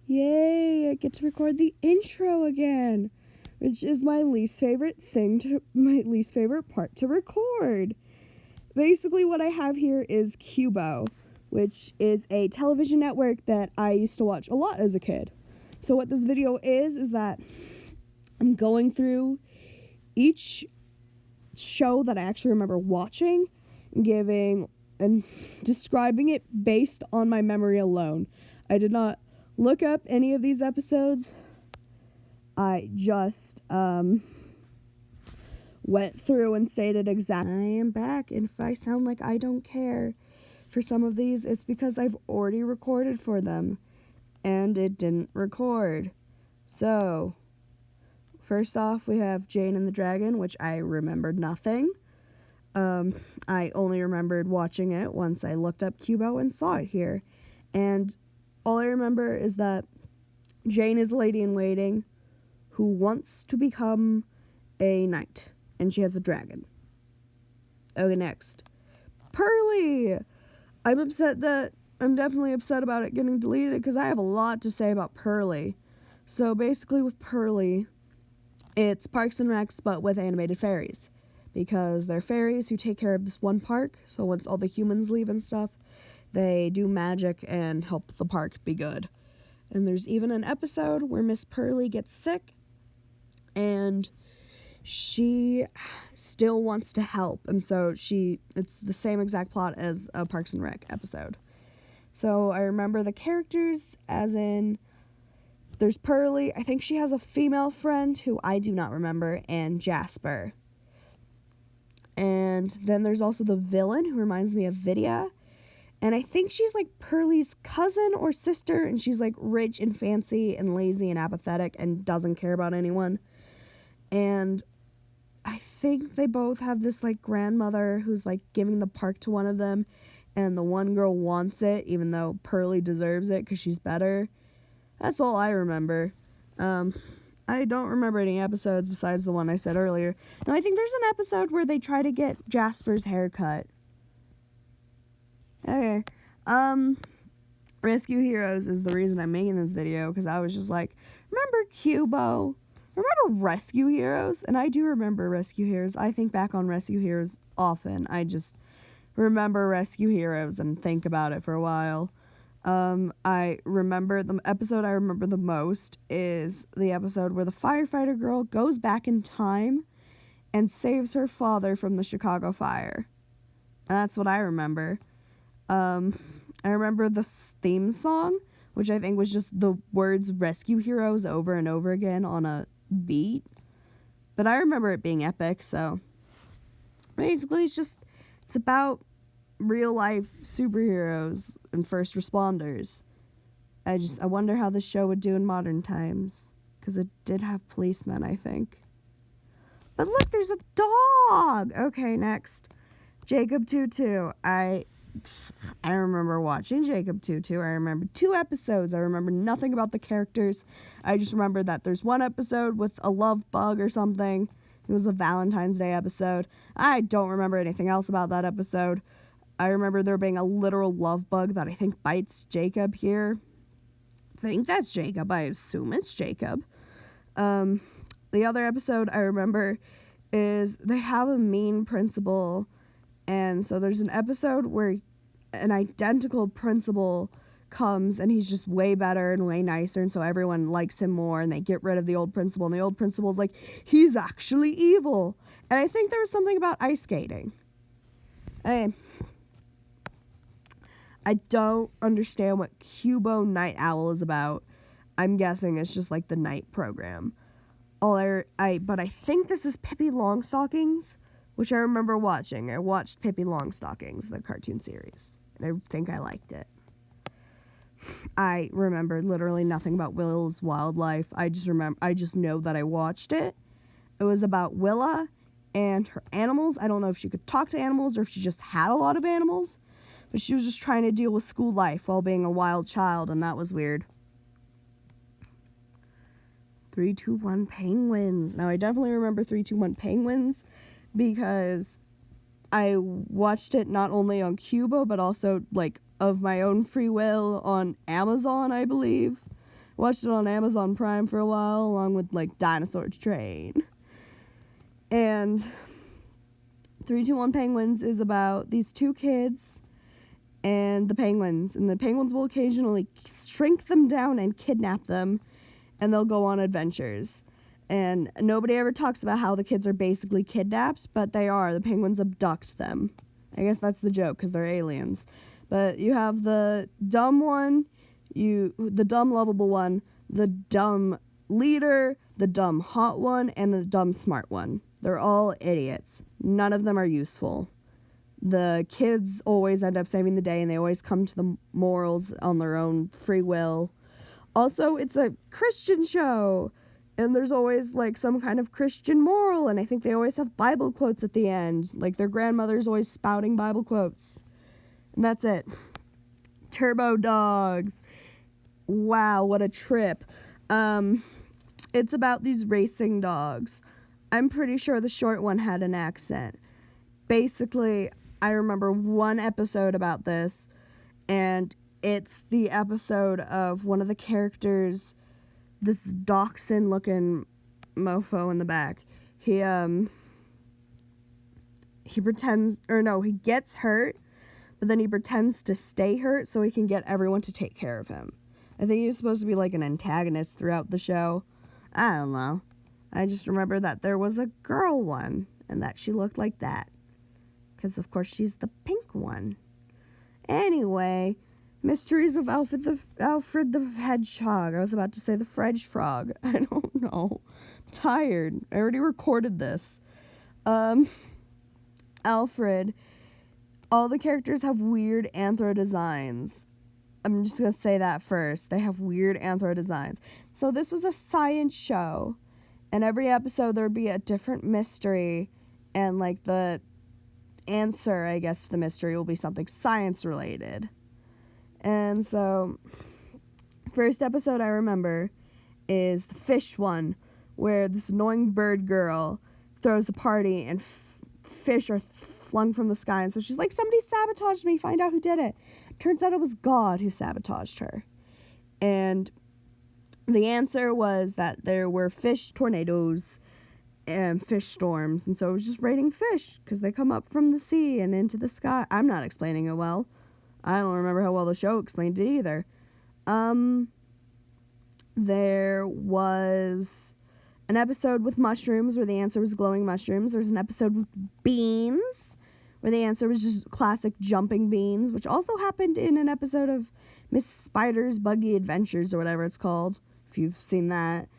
Yay, I get to record the intro again, which is my least favorite part to record. Basically, what I have here is Qubo, which is a television network that I used to watch a lot as a kid. So what this video is that I'm going through each show that I actually remember watching, giving and describing it based on my memory alone. I did not look up any of these episodes. I just went through and stated exactly. I am back, and if I sound like I don't care for some of these, it's because I've already recorded for them, and it didn't record. So, first off, we have Jane and the Dragon, which I remembered nothing. I only remembered watching it once I looked up Qubo and saw it here. And all I remember is that Jane is a lady-in-waiting who wants to become a knight, and she has a dragon. Okay, next. Pearly! I'm definitely upset about it getting deleted because I have a lot to say about Pearly. So basically with Pearly, it's Parks and Recs, but with animated fairies. Because they're fairies who take care of this one park, so once all the humans leave and stuff, they do magic and help the park be good. And there's even an episode where Miss Pearly gets sick, and she still wants to help, and so it's the same exact plot as a Parks and Rec episode. So I remember the characters, as in, there's Pearly, I think she has a female friend who I do not remember, and Jasper. And then there's also the villain, who reminds me of Vidya. And I think she's like Pearly's cousin or sister, and she's like rich and fancy and lazy and apathetic and doesn't care about anyone. And I think they both have this like grandmother who's like giving the park to one of them, and the one girl wants it, even though Pearly deserves it because she's better. That's all I remember. I don't remember any episodes besides the one I said earlier. No, I think there's an episode where they try to get Jasper's haircut. Okay. Rescue Heroes is the reason I'm making this video, because I was just like, remember Qubo? Remember Rescue Heroes? And I do remember Rescue Heroes. I think back on Rescue Heroes often. I just remember Rescue Heroes and think about it for a while. I remember the episode I remember the most is the episode where the firefighter girl goes back in time and saves her father from the Chicago fire. And that's what I remember. I remember the theme song, which I think was just the words Rescue Heroes over and over again on a beat. But I remember it being epic, so basically it's about real life superheroes and first responders. I wonder how this show would do in modern times, because it did have policemen, I think. But look, there's a dog! Okay, next. Jacob Tutu. I remember watching Jacob Tutu. I remember 2 episodes. I remember nothing about the characters. I just remember that there's one episode with a love bug or something. It was a Valentine's Day episode. I don't remember anything else about that episode. I remember there being a literal love bug that I think bites Jacob here. I think that's Jacob. I assume it's Jacob. The other episode I remember is they have a mean principal. And so there's an episode where an identical principal comes, and he's just way better and way nicer, and so everyone likes him more, and they get rid of the old principal, and the old principal's like, he's actually evil. And I think there was something about ice skating. Hey, I don't understand what Qubo Night Owl is about. I'm guessing it's just like the night program. But I think this is Pippi Longstockings, which I remember watching. I watched Pippi Longstockings, the cartoon series, and I think I liked it. I remember literally nothing about Will's wildlife. I just know that I watched it. It was about Willa and her animals. I don't know if she could talk to animals or if she just had a lot of animals, but she was just trying to deal with school life while being a wild child, and that was weird. 3-2-1 Penguins. Now, I definitely remember 3-2-1 Penguins because I watched it not only on Qubo, but also, like, of my own free will on Amazon, I believe, Watched it on Amazon Prime for a while, along with, like, Dinosaur Train. And 3-2-1 Penguins is about these two kids and the penguins. And the penguins will occasionally shrink them down and kidnap them, and they'll go on adventures. And nobody ever talks about how the kids are basically kidnapped, but they are. The penguins abduct them. I guess that's the joke, because they're aliens. But you have the dumb one, the dumb lovable one, the dumb leader, the dumb hot one, and the dumb smart one. They're all idiots. None of them are useful. The kids always end up saving the day, and they always come to the morals on their own free will. Also, it's a Christian show, and there's always, like, some kind of Christian moral, and I think they always have Bible quotes at the end. Like, their grandmother's always spouting Bible quotes. And that's it. Turbo Dogs. Wow, what a trip. It's about these racing dogs. I'm pretty sure the short one had an accent. Basically, I remember one episode about this, and it's the episode of one of the characters, this dachshund-looking mofo in the back. He gets hurt, but then he pretends to stay hurt so he can get everyone to take care of him. I think he was supposed to be like an antagonist throughout the show. I don't know. I just remember that there was a girl one, and that she looked like that. Because, of course, she's the pink one. Anyway, Mysteries of Alfred the Hedgehog. I was about to say the French frog. I don't know. I'm tired. I already recorded this. Alfred. All the characters have weird anthro designs. I'm just going to say that first. They have weird anthro designs. So this was a science show. And every episode there would be a different mystery. And, like, the answer, I guess, to the mystery will be something science related. And so, first episode I remember is the fish one, where this annoying bird girl throws a party and fish are flung from the sky. And so she's like, somebody sabotaged me, find out who did it. Turns out it was God who sabotaged her. And the answer was that there were fish tornadoes and fish storms. And so it was just raining fish because they come up from the sea and into the sky. I'm not explaining it well. I don't remember how well the show explained it either. There was an episode with mushrooms where the answer was glowing mushrooms. There's an episode with beans where the answer was just classic jumping beans, which also happened in an episode of Miss Spider's Buggy Adventures or whatever it's called, if you've seen that.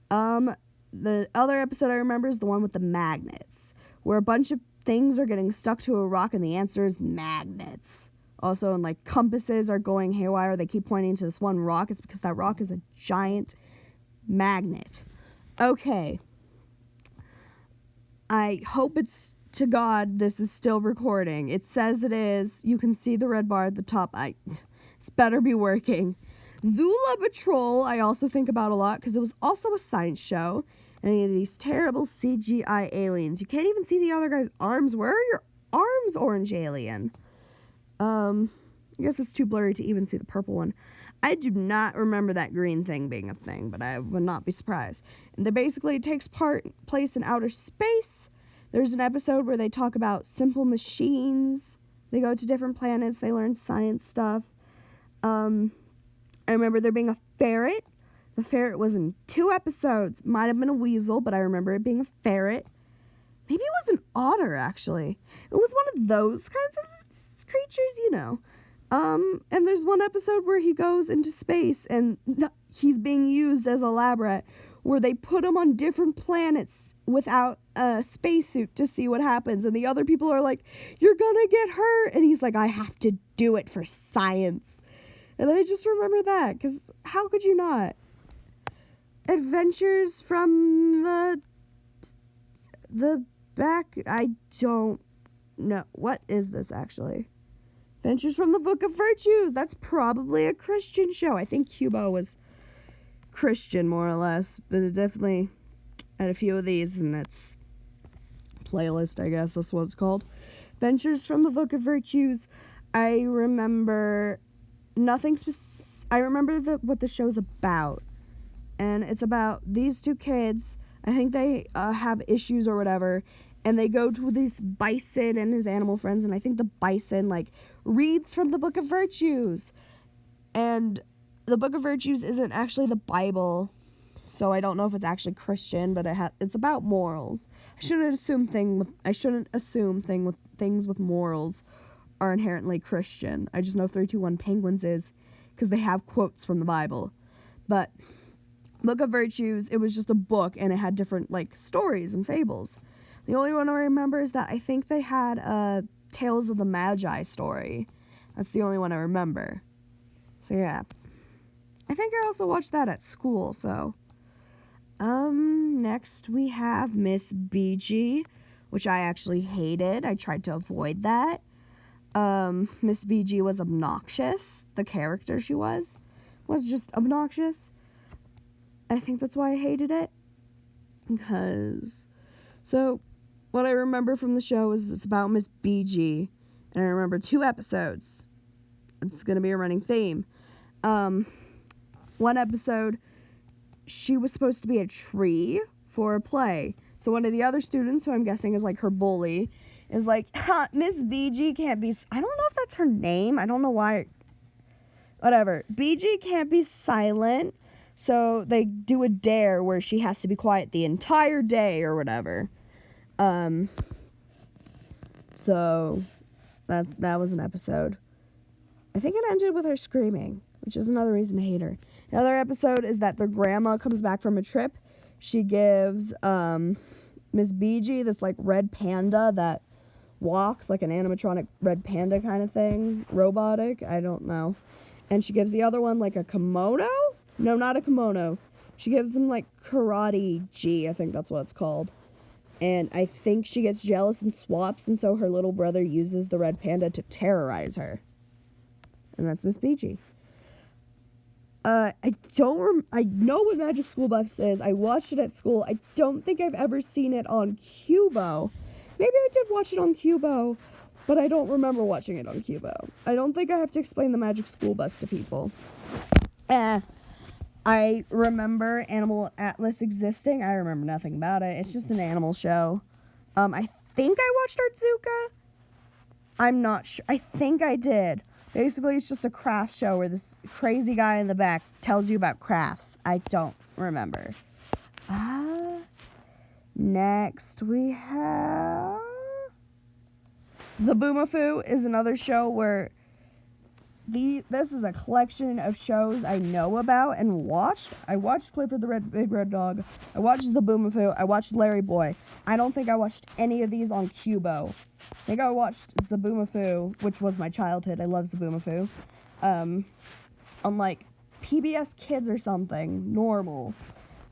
The other episode I remember is the one with the magnets, where a bunch of things are getting stuck to a rock and the answer is magnets. Also, and like compasses are going haywire. They keep pointing to this one rock. It's because that rock is a giant magnet. Okay. I hope it's to God this is still recording. It says it is. You can see the red bar at the top. It's better be working. Zula Patrol I also think about a lot because it was also a science show. Any of these terrible CGI aliens. You can't even see the other guy's arms. Where are your arms, orange alien? I guess it's too blurry to even see the purple one. I do not remember that green thing being a thing, but I would not be surprised. And it takes place in outer space. There's an episode where they talk about simple machines. They go to different planets. They learn science stuff. I remember there being a ferret. The ferret was in 2 episodes. Might have been a weasel, but I remember it being a ferret. Maybe it was an otter, actually. It was one of those kinds of creatures, you know. And there's one episode where he goes into space and he's being used as a lab rat, where they put him on different planets without a spacesuit to see what happens. And the other people are like, you're gonna get hurt. And he's like, I have to do it for science. And I just remember that, because how could you not? Adventures from the back, I don't know. What is this, actually? Adventures from the Book of Virtues. That's probably a Christian show. I think Qubo was Christian, more or less. But it definitely had a few of these in its playlist, I guess that's what it's called. Adventures from the Book of Virtues. I remember nothing I remember what the show's about. and it's about these two kids. I think they have issues or whatever, and they go to this bison and his animal friends, and I think the bison, like, reads from the Book of Virtues, and the Book of Virtues isn't actually the Bible, so I don't know if it's actually Christian, but it's about morals. I shouldn't assume things with morals are inherently Christian. I just know 321 Penguins is, because they have quotes from the Bible. But Book of Virtues, it was just a book, and it had different, like, stories and fables. The only one I remember is that I think they had a Tales of the Magi story. That's the only one I remember. So yeah. I think I also watched that at school, so. Next we have Miss BG, which I actually hated. I tried to avoid that. Miss BG was obnoxious. The character she was just obnoxious. I think that's why I hated it. So, what I remember from the show is it's about Miss BG, and I remember 2 episodes. It's gonna be a running theme. One episode, she was supposed to be a tree for a play. So one of the other students, who I'm guessing is like her bully, is like, Miss BG can't be, I don't know if that's her name. I don't know why. Whatever. BG can't be silent. So they do a dare where she has to be quiet the entire day or whatever. So that was an episode. I think it ended with her screaming, which is another reason to hate her. The other episode is that their grandma comes back from a trip. She gives Miss BG this, like, red panda that walks, like an animatronic red panda kind of thing. Robotic, I don't know. And she gives the other one, like, a kimono? No, not a kimono. She gives him, like, karate gi, I think that's what it's called. And I think she gets jealous and swaps, and so her little brother uses the red panda to terrorize her. And that's Miss BG. I know what Magic School Bus is. I watched it at school. I don't think I've ever seen it on Qubo. Maybe I did watch it on Qubo, but I don't remember watching it on Qubo. I don't think I have to explain the Magic School Bus to people. I remember Animal Atlas existing. I remember nothing about it. It's just an animal show. I think I watched Artzuka. I'm not sure. I think I did. Basically, it's just a craft show where this crazy guy in the back tells you about crafts. I don't remember. Next we have Zaboomafoo is another show where this is a collection of shows I know about and watched. I watched Clifford the Big Red Dog. I watched Zaboomafoo. I watched Larry Boy. I don't think I watched any of these on Qubo. I think I watched Zaboomafoo, which was my childhood. I love Zaboomafoo. On, like, PBS Kids or something. Normal.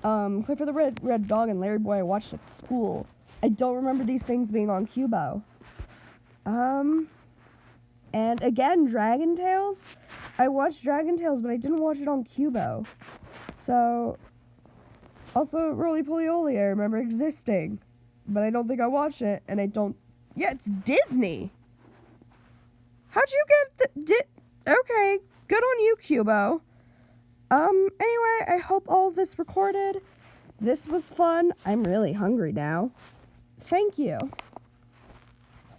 Clifford the Red Dog and Larry Boy I watched at school. I don't remember these things being on Qubo. And again, Dragon Tales. I watched Dragon Tales, but I didn't watch it on Qubo. So, also Roly Poly Oly, I remember existing. But I don't think I watched it, and I don't... Yeah, it's Disney. How'd you get okay, good on you, Qubo. Anyway, I hope all of this recorded. This was fun. I'm really hungry now. Thank you.